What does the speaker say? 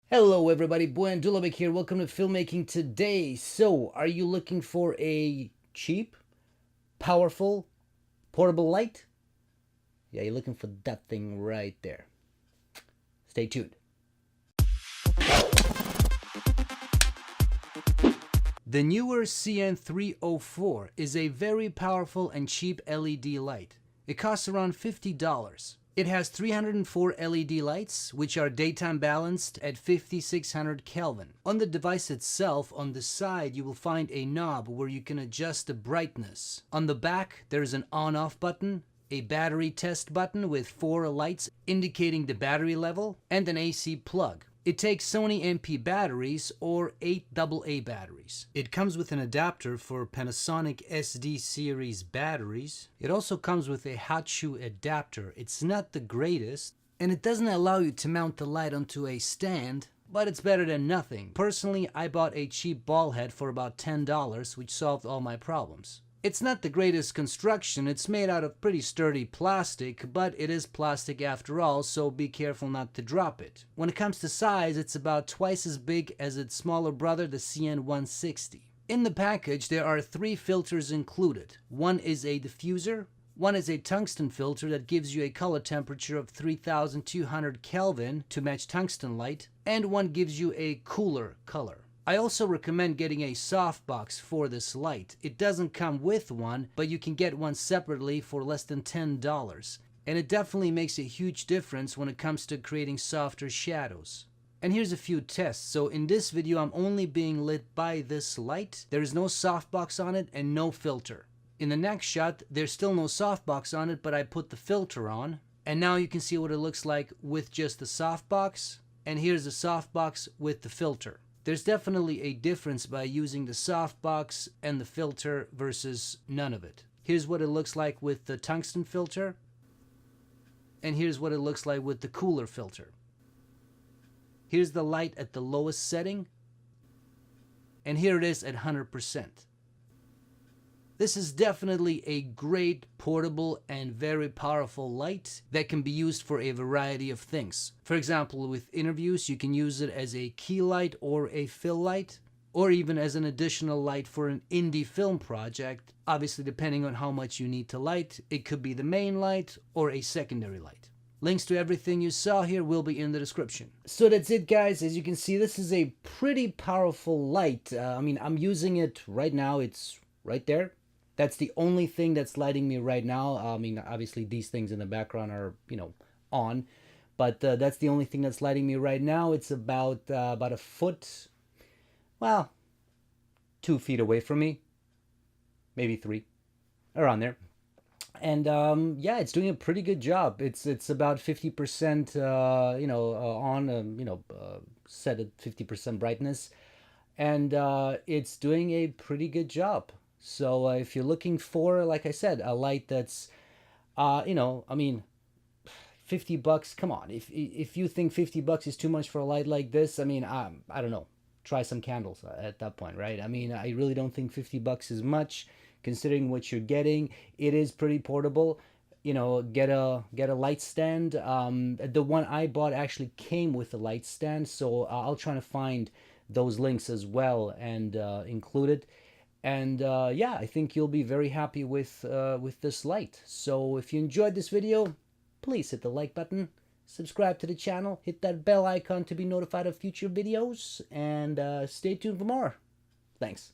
Hello everybody, Dulabic here. Welcome to Filmmaking today. So, are you looking for a cheap, powerful, portable light? Yeah, you're looking for that thing right there. Stay tuned. The Neewer CN-304 is a very powerful and cheap LED light. It costs around $50. It has 304 LED lights, which are daytime balanced at 5600 Kelvin. On the device itself, on the side, you will find a knob where you can adjust the brightness. On the back, there's an on-off button, a battery test button with 4 lights indicating the battery level, and an AC plug. It takes Sony MP batteries or 8 AA batteries. It comes with an adapter for Panasonic SD series batteries. It also comes with a hot shoe adapter. It's not the greatest, and it doesn't allow you to mount the light onto a stand, but it's better than nothing. Personally, I bought a cheap ball head for about $10, which solved all my problems. It's not the greatest construction. It's made out of pretty sturdy plastic, but it is plastic after all, so be careful not to drop it. When it comes to size, it's about twice as big as its smaller brother, the CN-160. In the package, there are 3 filters included. One is a diffuser, one is a tungsten filter that gives you a color temperature of 3200 Kelvin to match tungsten light, and one gives you a cooler color. I also recommend getting a softbox for this light. It doesn't come with one, but you can get one separately for less than $10. And it definitely makes a huge difference when it comes to creating softer shadows. And here's a few tests. So in this video, I'm only being lit by this light. There is no softbox on it and no filter. In the next shot, there's still no softbox on it, but I put the filter on. And now you can see what it looks like with just the softbox. And here's the softbox with the filter. There's definitely a difference by using the softbox and the filter versus none of it. Here's what it looks like with the tungsten filter, and here's what it looks like with the cooler filter. Here's the light at the lowest setting, and here it is at 100%. This is definitely a great portable and very powerful light that can be used for a variety of things. For example, with interviews, you can use it as a key light or a fill light, or even as an additional light for an indie film project. Obviously, depending on how much you need to light, it could be the main light or a secondary light. Links to everything you saw here will be in the description. So that's it, guys. As you can see, this is a pretty powerful light. I'm using it right now. It's right there. That's the only thing that's lighting me right now. Obviously these things in the background are, on, but that's the only thing that's lighting me right now. It's about a foot, well, 2 feet away from me, maybe 3, around there. And yeah, it's doing a pretty good job. It's about 50%, set at 50% brightness, and it's doing a pretty good job. So if you're looking for, like I said, a light that's, $50, come on. If you think $50 is too much for a light like this, I don't know. Try some candles at that point, right? I really don't think $50 is much, considering what you're getting. It is pretty portable. Get a light stand. The one I bought actually came with a light stand, so I'll try to find those links as well and include it. And yeah, I think you'll be very happy with this light. So if you enjoyed this video, please hit the like button, subscribe to the channel, hit that bell icon to be notified of future videos, and stay tuned for more. Thanks.